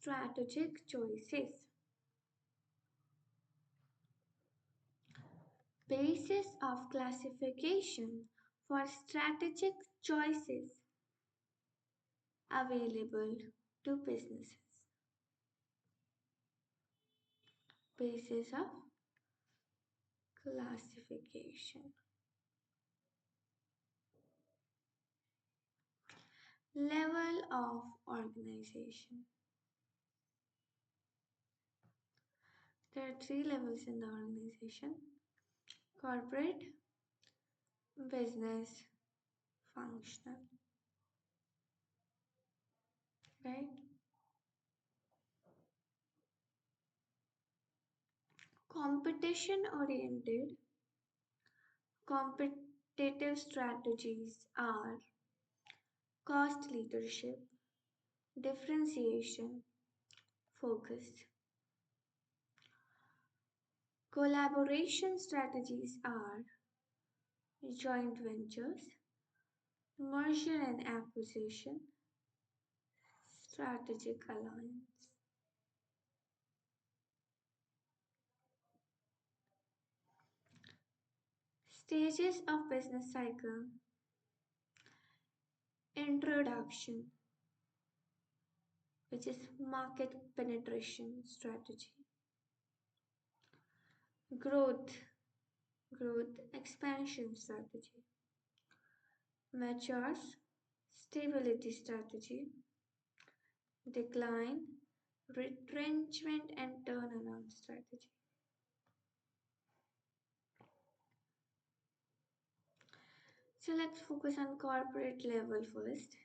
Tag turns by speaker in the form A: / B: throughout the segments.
A: Strategic choices. Basis of classification for strategic choices available to businesses. Basis of classification. Level of organization. There are three levels in the organization: corporate, business, functional. Right? Competition oriented, competitive strategies are cost leadership, differentiation, focus. Collaboration strategies are joint ventures, merger and acquisition, strategic alliance. Stages of business cycle: introduction, which is market penetration strategy; growth, growth expansion strategy; matures, stability strategy; decline, retrenchment and turnaround strategy. So let's focus on corporate level first.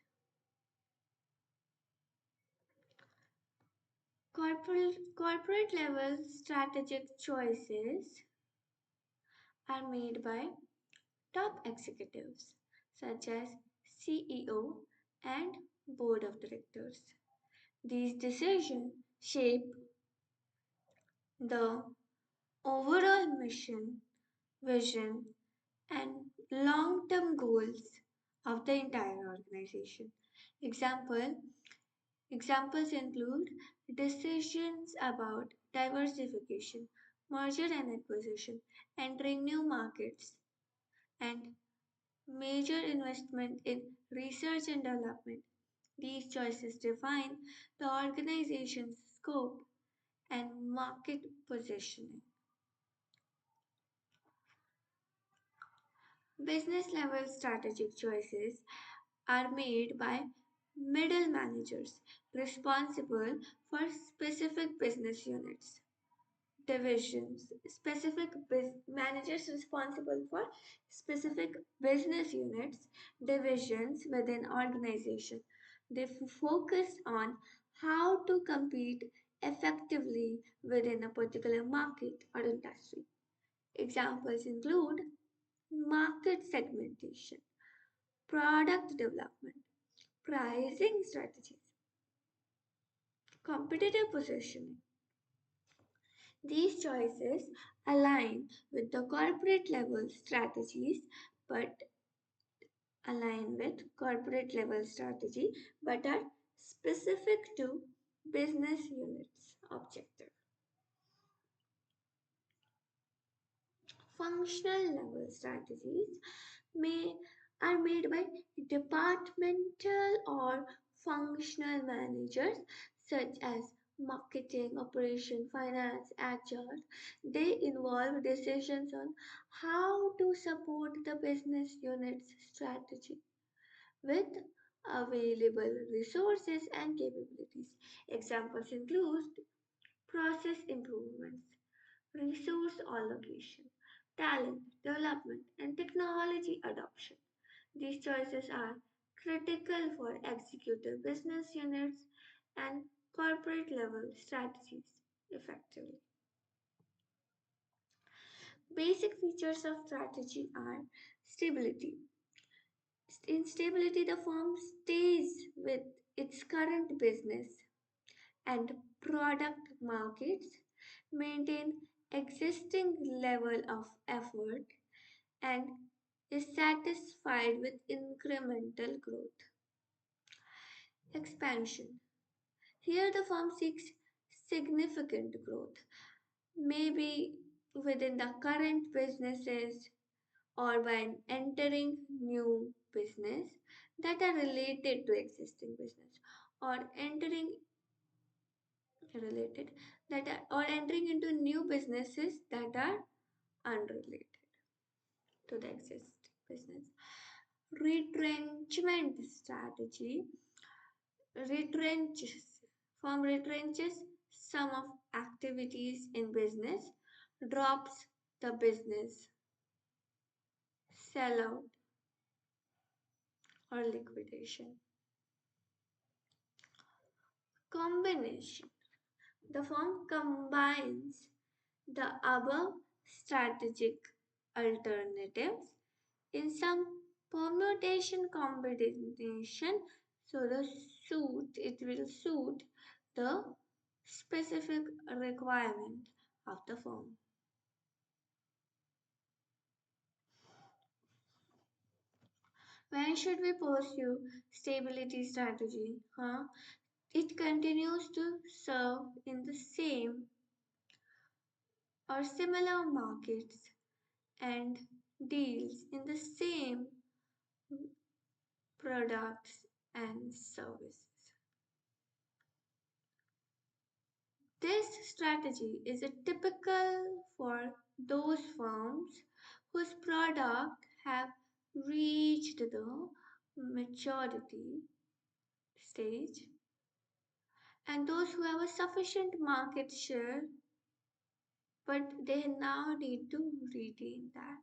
A: Corporate level strategic choices are made by top executives such as CEO and board of directors. These decisions shape the overall mission, vision, and long term goals of the entire organization. Example Examples include decisions about diversification, merger and acquisition, entering new markets, and major investment in research and development. These choices define the organization's scope and market positioning. Business level strategic choices are made by middle managers responsible for specific business units, divisions, managers responsible for specific business units, divisions within organization. They focus on how to compete effectively within a particular market or industry. Examples include market segmentation, product development, pricing strategies, competitive positioning. These choices align with the corporate level strategies but but are specific to business units objective. Functional level strategies may are made by departmental or functional managers such as marketing, operation, finance, HR. They involve decisions on how to support the business unit's strategy with available resources and capabilities. Examples include process improvements, resource allocation, talent development, and technology adoption. These choices are critical for executive business units and corporate level strategies effectively. Basic features of strategy are stability. In stability, the firm stays with its current business and product markets, maintain existing level of effort, and is satisfied with incremental growth. Expansion. Here, the firm seeks significant growth, maybe within the current businesses or by entering new business that are related to existing business or entering related that are or entering into new businesses that are unrelated to the existing business. Retrenchment strategy retrenches firm retrenches some of activities in business, drops the business, sellout or liquidation. Combination. The firm combines the above strategic alternatives in some permutation combination, so it will suit the specific requirement of the firm. When should we pursue stability strategy? It continues to serve in the same or similar markets and deals in the same products and services. This strategy is a typical for those firms whose product have reached the maturity stage and those who have a sufficient market share but they now need to retain that.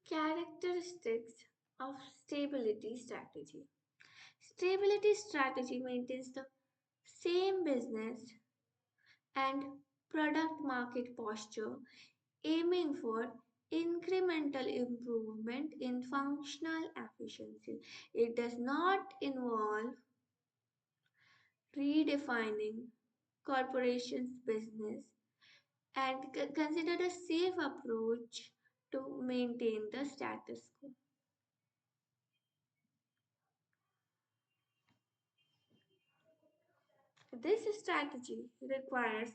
A: Characteristics of stability strategy. Stability strategy maintains the same business and product market posture, aiming for incremental improvement in functional efficiency. It does not involve redefining corporations' business and considered a safe approach to maintain the status quo. This strategy requires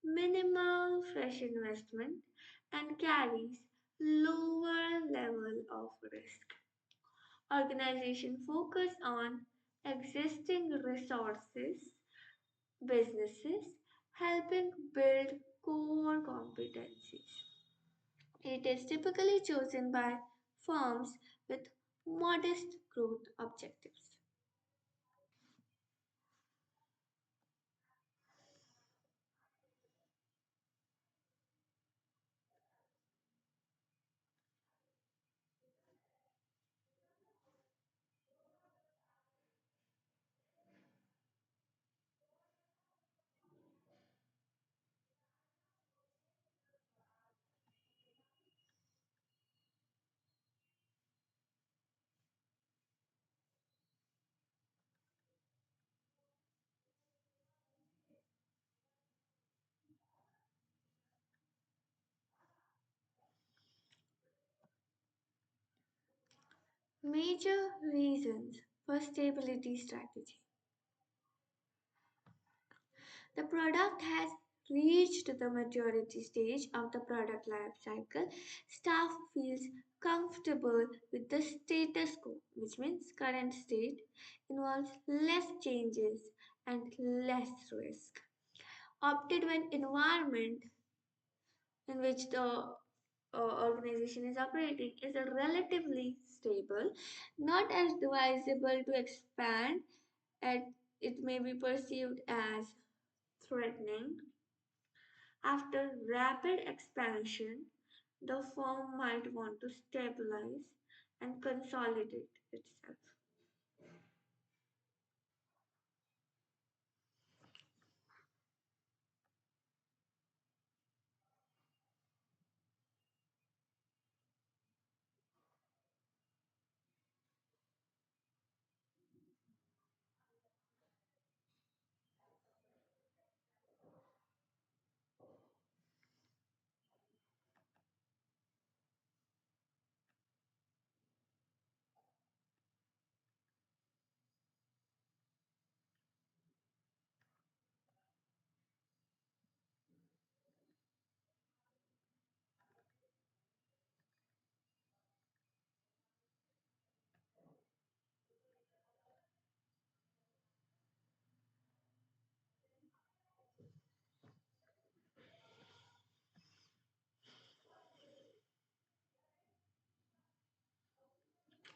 A: minimal fresh investment and carries lower level of risk. Organization focus on existing resources, businesses, helping build core competencies. It is typically chosen by firms with modest growth objectives. Major reasons for stability strategy. The product has reached the maturity stage of the product life cycle. Staff feels comfortable with the status quo, which means current state involves less changes and less risk. Opted when environment in which the organization is operating is a relatively stable, not as advisable to expand, and it may be perceived as threatening. After rapid expansion, the firm might want to stabilize and consolidate itself.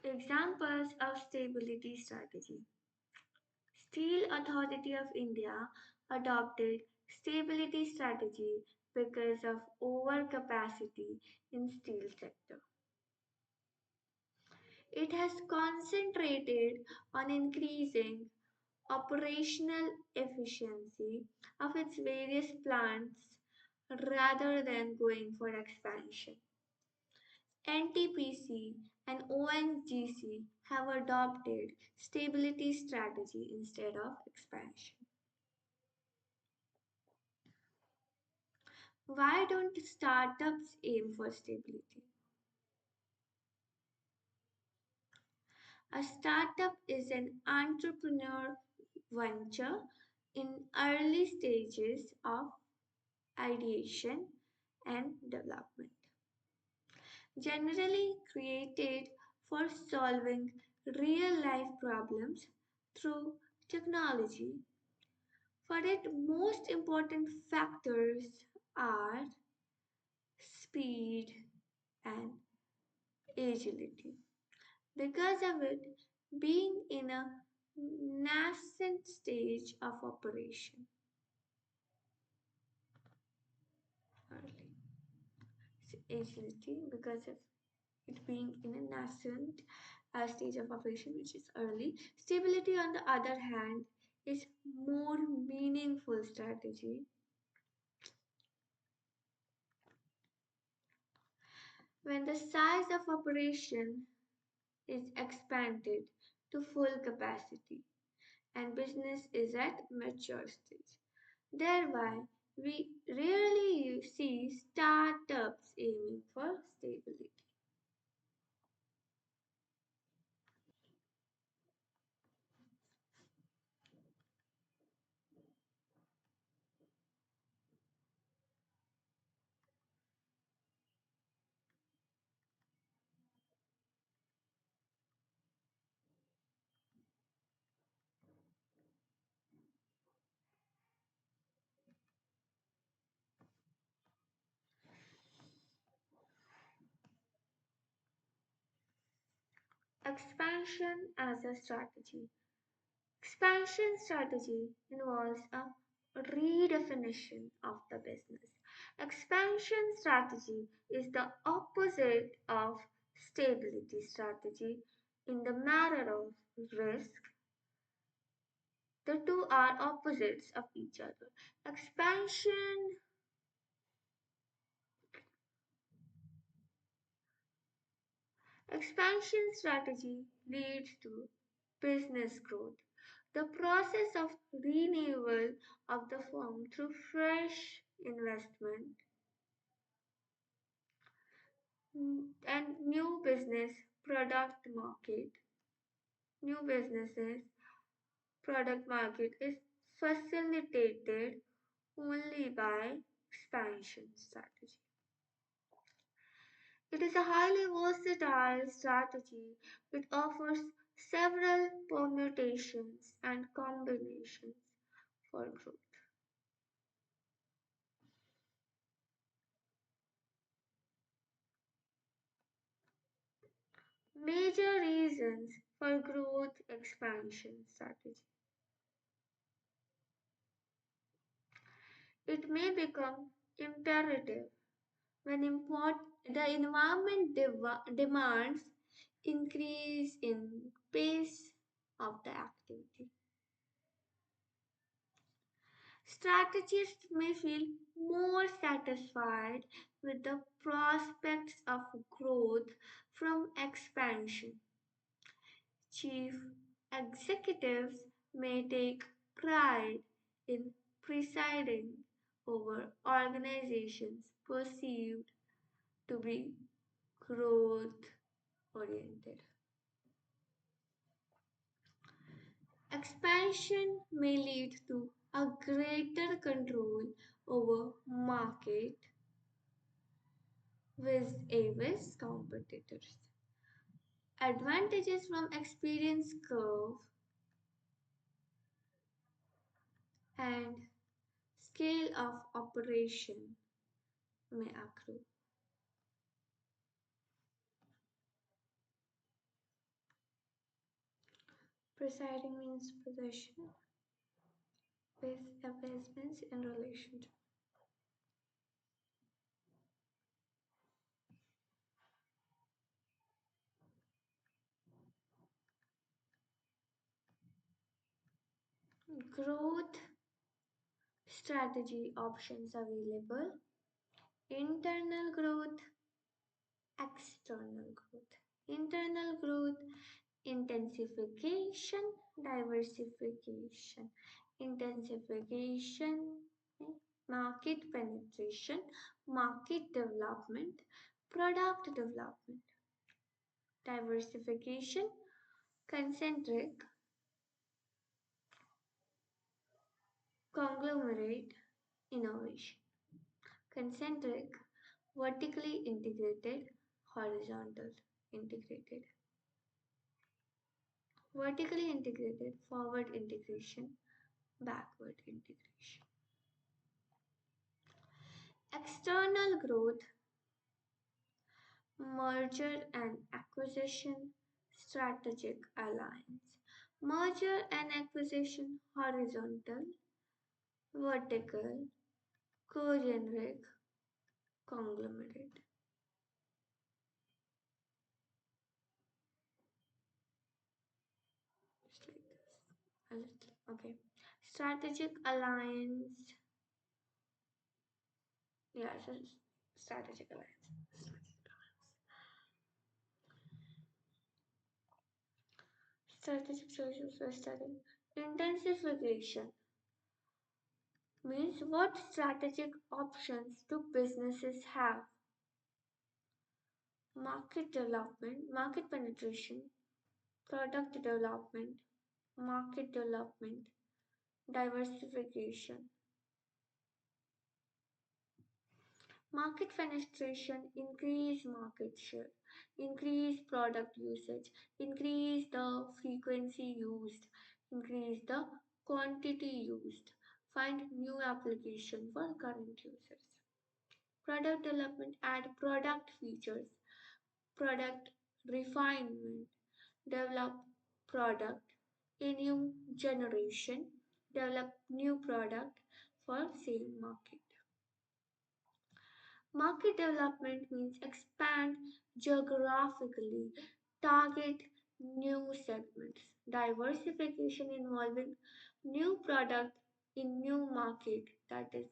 A: Examples of stability strategy. Steel Authority of India adopted stability strategy because of overcapacity in steel sector. It has concentrated on increasing operational efficiency of its various plants rather than going for expansion. NTPC and ONGC have adopted stability strategy instead of expansion. Why don't startups aim for stability? A startup is an entrepreneur venture in early stages of ideation and development, generally created for solving real life problems through technology. For it, most important factors are speed and agility. Because of it being in a nascent stage of operation early. Agility because of it being in a nascent stage of operation, which is early. Stability, on the other hand, is more meaningful strategy when the size of operation is expanded to full capacity and business is at mature stage. Thereby, we rarely see startups aiming for stability. Expansion as a strategy. Expansion strategy involves a redefinition of the business. Expansion strategy is the opposite of stability strategy in the matter of risk. The two are opposites of each other. Expansion strategy leads to business growth. The process of renewal of the firm through fresh investment and new businesses product market is facilitated only by expansion strategy. It is a highly versatile strategy. It offers several permutations and combinations for growth. Major reasons for growth expansion strategy. It may become imperative when the environment demands increase in pace of the activity. Strategists may feel more satisfied with the prospects of growth from expansion. Chief executives may take pride in presiding over organizations perceived to be growth oriented. Expansion may lead to a greater control over market with competitors. Advantages from experience curve and scale of operation may accrue. Presiding means possession with investments in relation to growth strategy options available: internal growth, external growth. Internal growth, intensification, diversification. Intensification, eh, market penetration, market development, product development. Diversification, concentric, conglomerate, innovation. Concentric, vertically integrated, horizontal integrated. Vertically integrated, forward integration, backward integration. External growth, merger and acquisition, strategic alliance. Merger and acquisition, horizontal, vertical, co-generic, conglomerate. Just like this. A little. Okay. Strategic alliance. Yeah, so strategic alliance. Strategic choices for studying. Intensification means what strategic options do businesses have? Market development, market penetration, product development, market development, diversification. Market penetration, increase market share, increase product usage, increase the frequency used, increase the quantity used, find new application for current users. Product development, add product features, product refinement, develop product, a new generation, develop new product for same market. Market development means expand geographically, target new segments. Diversification involving new product in new market, that is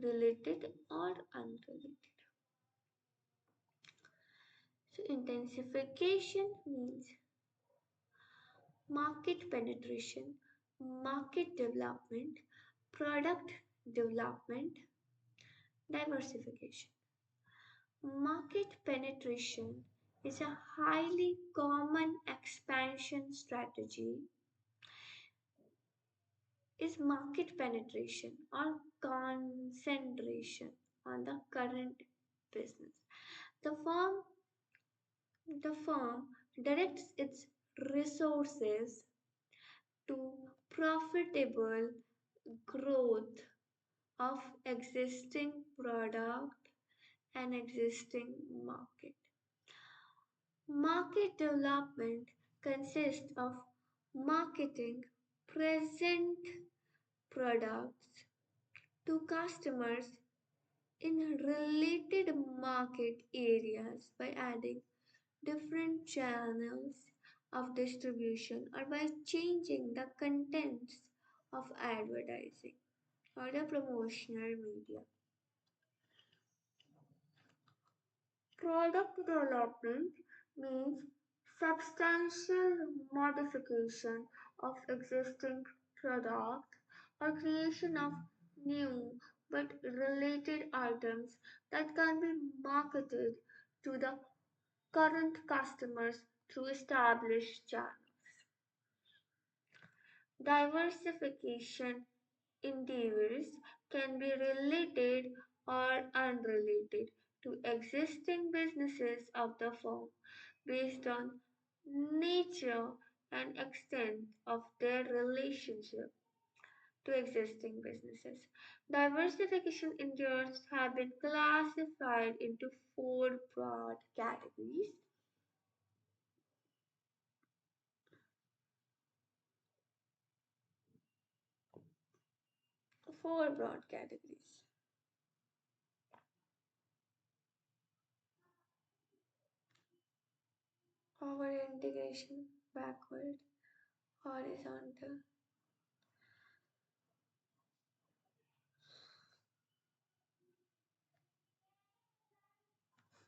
A: related or unrelated. So intensification means market penetration, market development, product development, diversification. Market penetration is a highly common expansion strategy is market penetration or concentration on the current business. The firm the firm directs its resources to profitable growth of existing product and existing market. Market development consists of marketing present products to customers in related market areas by adding different channels of distribution or by changing the contents of advertising or the promotional media. Product development means substantial modification of existing product or creation of new but related items that can be marketed to the current customers through established channels. Diversification endeavors can be related or unrelated to existing businesses of the firm based on nature and extent of their relationship to existing businesses. Diversification endeavors have been classified into four broad categories. four broad categories: forward integration, backward, horizontal.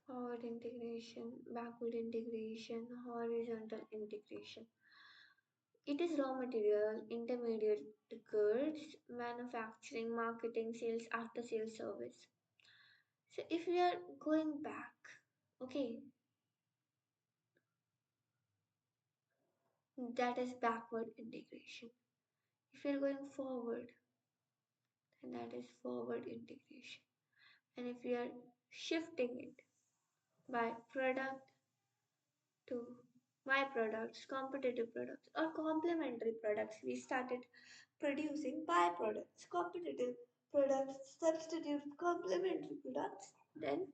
A: Forward integration, backward integration, horizontal integration. It is raw material, intermediate goods, manufacturing, marketing, sales, after sales service. So if we are going back, okay, that is backward integration. If we are going forward, then that is forward integration. And if we are shifting it by product to byproducts, competitive products, or complementary products, we started producing byproducts, competitive products, substitute complementary products, then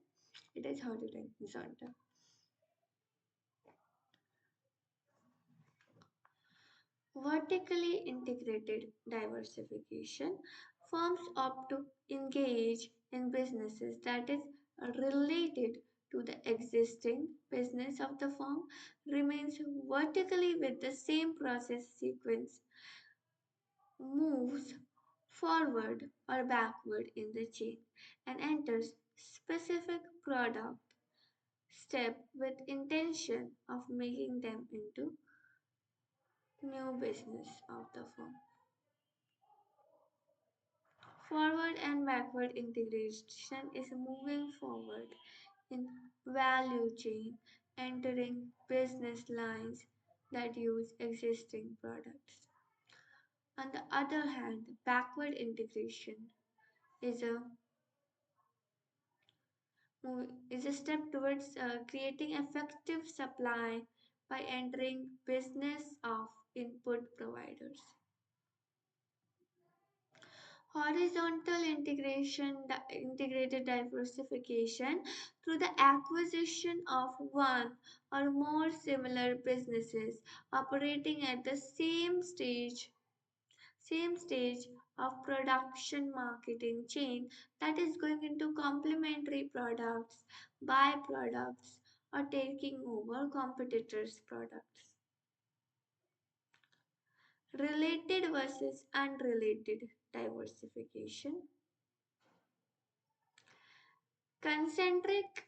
A: it is horizontal. Vertically integrated diversification, firms opt to engage in businesses that is related to the existing business of the firm, remains vertically with the same process sequence, moves forward or backward in the chain, and enters specific product step with intention of making them into new business of the firm. Forward and backward integration is moving forward in value chain, entering business lines that use existing products. On the other hand, backward integration is a is a step towards creating effective supply by entering business of input providers. Horizontal integration, integrated diversification through the acquisition of one or more similar businesses operating at the same stage of production marketing chain, that is going into complementary products, byproducts, or taking over competitors' products. Related versus unrelated diversification. Concentric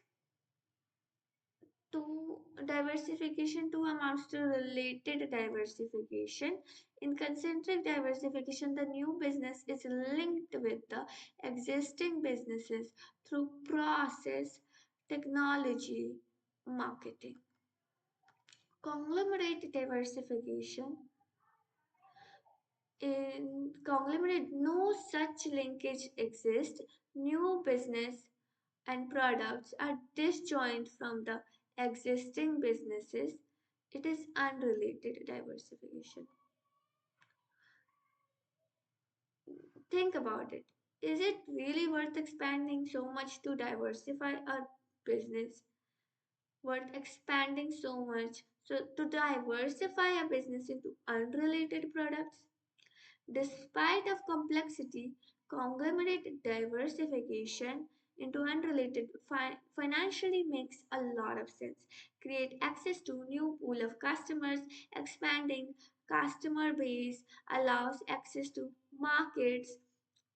A: to diversification to amounts to related diversification. In concentric diversification, the new business is linked with the existing businesses through process, technology, marketing. Conglomerate diversification. In conglomerate, no such linkage exists. New business and products are disjoint from the existing businesses. It is unrelated diversification. Think about it. Is it really worth expanding so much to diversify our business? Worth expanding so much so to diversify a business into unrelated products? Despite of complexity, conglomerate diversification into unrelated financially makes a lot of sense. Create access to new pool of customers, expanding customer base allows access to markets,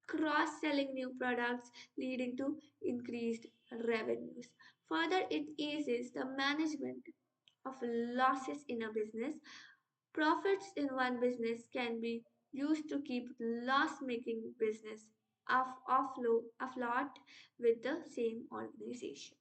A: cross-selling new products leading to increased revenues. Further, it eases the management of losses in a business. Profits in one business can be used to keep loss-making business afloat with the same organization.